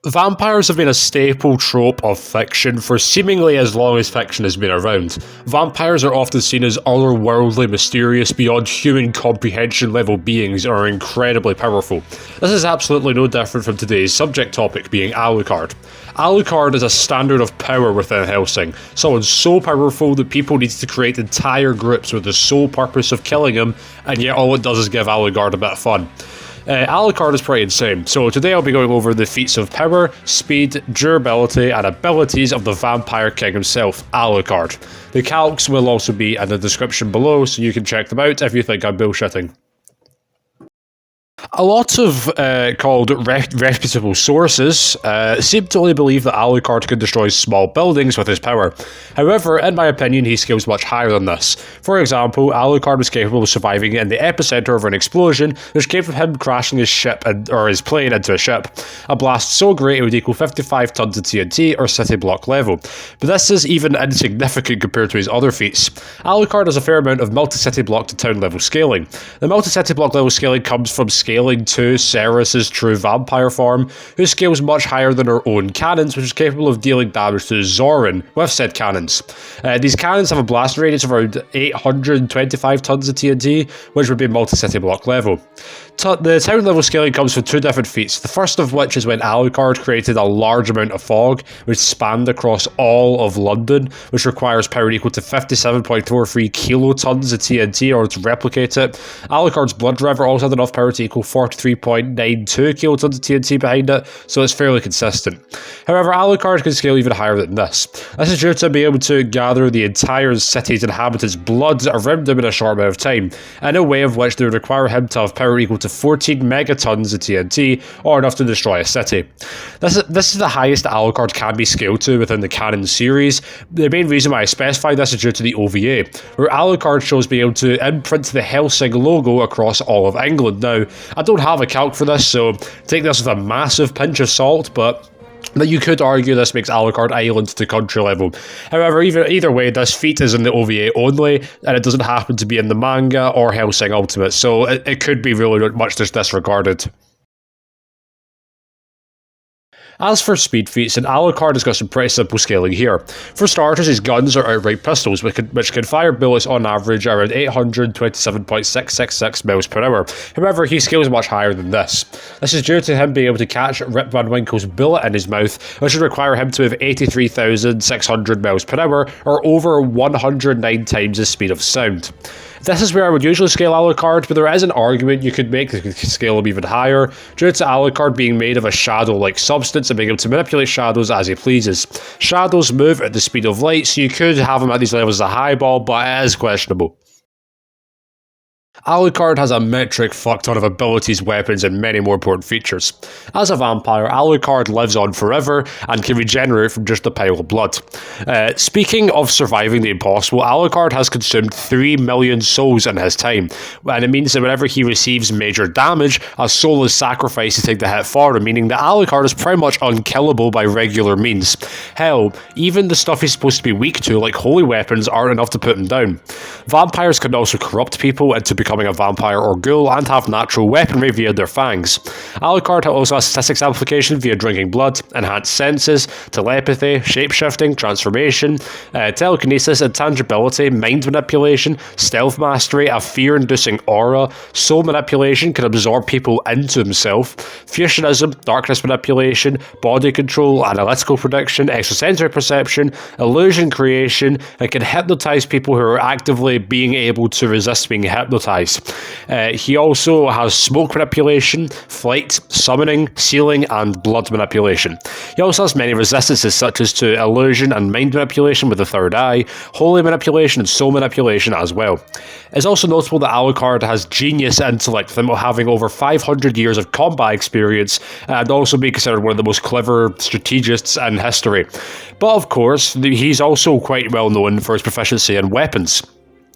Vampires have been a staple trope of fiction for seemingly as long as fiction has been around. Vampires are often seen as otherworldly, mysterious, beyond human comprehension level beings and are incredibly powerful. This is absolutely no different from today's subject topic being Alucard. Alucard is a standard of power within Hellsing, someone so powerful that people need to create entire groups with the sole purpose of killing him, and yet all it does is give Alucard a bit of fun. Alucard is pretty insane, so today I'll be going over the feats of power, speed, durability, and abilities of the Vampire King himself, Alucard. The calcs will also be in the description below, so you can check them out if you think I'm bullshitting. A lot of called reputable sources seem to only believe that Alucard can destroy small buildings with his power. However, in my opinion, he scales much higher than this. For example, Alucard was capable of surviving in the epicenter of an explosion, which came from him crashing his ship or his plane into a ship. A blast so great it would equal 55 tons of TNT or city block level. But this is even insignificant compared to his other feats. Alucard has a fair amount of multi-city block to town level scaling. The multi-city block level scaling comes from scaling to Ceres's true vampire form, who scales much higher than her own cannons, which is capable of dealing damage to Zoran with said cannons. These cannons have a blast radius of around 825 tons of TNT, which would be multi-city block level. The town level scaling comes from two different feats, the first of which is when Alucard created a large amount of fog, which spanned across all of London, which requires power equal to 57.43 kilotons of TNT in order to replicate it. Alucard's Blood River also had enough power to equal 43.92 kilotons of TNT behind it, so it's fairly consistent. However, Alucard can scale even higher than this. This is due to being able to gather the entire city's inhabitants' blood around them in a short amount of time, in a way of which they would require him to have power equal to 14 megatons of TNT, or enough to destroy a city. This is the highest Alucard can be scaled to within the canon series. The main reason why I specify this is due to the OVA, where Alucard shows being able to imprint the Hellsing logo across all of England. Now, I don't have a calc for this, so take this with a massive pinch of salt, but you could argue this makes Alucard island to country level. However, either way, this feat is in the OVA only, and it doesn't happen to be in the manga or Hellsing Ultimate, so it could be really much disregarded. As for speed feats, Alucard has got some pretty simple scaling here. For starters, his guns are outright pistols, which can fire bullets on average around 827.666 miles per hour. However, he scales much higher than this. This is due to him being able to catch Rip Van Winkle's bullet in his mouth, which would require him to have 83,600 miles per hour, or over 109 times the speed of sound. This is where I would usually scale Alucard, but there is an argument you could make that could scale him even higher, due to Alucard being made of a shadow-like substance and being able to manipulate shadows as he pleases. Shadows move at the speed of light, so you could have him at these levels as a highball, but it is questionable. Alucard has a metric fuck ton of abilities, weapons, and many more important features. As a vampire, Alucard lives on forever and can regenerate from just a pile of blood. Speaking of surviving the impossible, Alucard has consumed 3 million souls in his time, and it means that whenever he receives major damage, a soul is sacrificed to take the hit for him, meaning that Alucard is pretty much unkillable by regular means. Hell, even the stuff he's supposed to be weak to, like holy weapons, aren't enough to put him down. Vampires can also corrupt people into becoming a vampire or ghoul and have natural weaponry via their fangs. Alucard also has statistics amplification via drinking blood, enhanced senses, telepathy, shapeshifting, transformation, telekinesis, intangibility, mind manipulation, stealth mastery, a fear-inducing aura, soul manipulation, can absorb people into himself, fusionism, darkness manipulation, body control, analytical prediction, extrasensory perception, illusion creation, and can hypnotise people who are actively being able to resist being hypnotised. He also has smoke manipulation, flight, summoning, sealing, and blood manipulation. He also has many resistances such as to illusion and mind manipulation with the third eye, holy manipulation, and soul manipulation as well. It's also notable that Alucard has genius intellect, having over 500 years of combat experience, and also being considered one of the most clever strategists in history. But of course, he's also quite well known for his proficiency in weapons.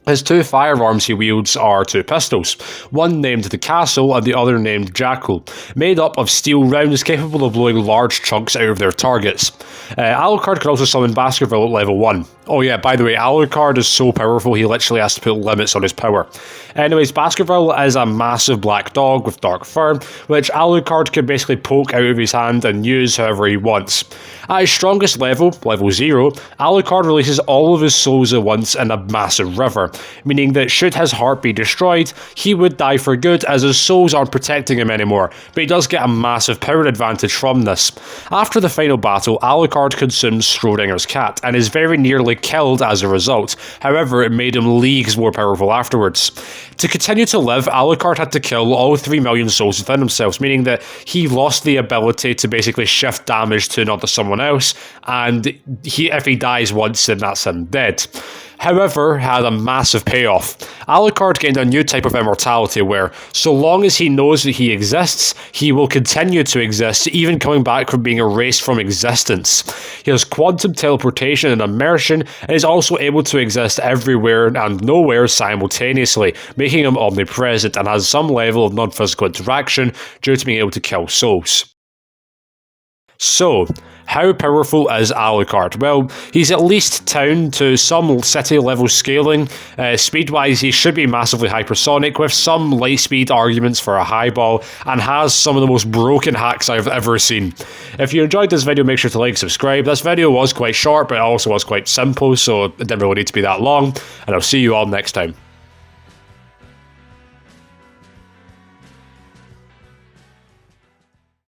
His two firearms he wields are two pistols, one named the Castle and the other named Jackal, made up of steel rounds capable of blowing large chunks out of their targets. Alucard can also summon Baskerville at level 1. Oh yeah, by the way, Alucard is so powerful he literally has to put limits on his power. Anyways, Baskerville is a massive black dog with dark fur, which Alucard can basically poke out of his hand and use however he wants. At his strongest level, level 0, Alucard releases all of his souls at once in a massive river, meaning that should his heart be destroyed, he would die for good as his souls aren't protecting him anymore, but he does get a massive power advantage from this. After the final battle, Alucard consumes Schrodinger's cat and is very nearly killed as a result. However, it made him leagues more powerful afterwards. To continue to live, Alucard had to kill all 3 million souls within himself, meaning that he lost the ability to basically shift damage to not to someone else, and if he dies once, then that's him dead. However, had a massive payoff. Alucard gained a new type of immortality where, so long as he knows that he exists, he will continue to exist, even coming back from being erased from existence. He has quantum teleportation and immersion, and is also able to exist everywhere and nowhere simultaneously, making him omnipresent and has some level of non-physical interaction due to being able to kill souls. So, how powerful is Alucard? Well, he's at least down to some city level scaling. Speed-wise, he should be massively hypersonic with some light speed arguments for a highball, and has some of the most broken hacks I've ever seen. If you enjoyed this video, make sure to like and subscribe. This video was quite short, but it also was quite simple, so it didn't really need to be that long, and I'll see you all next time.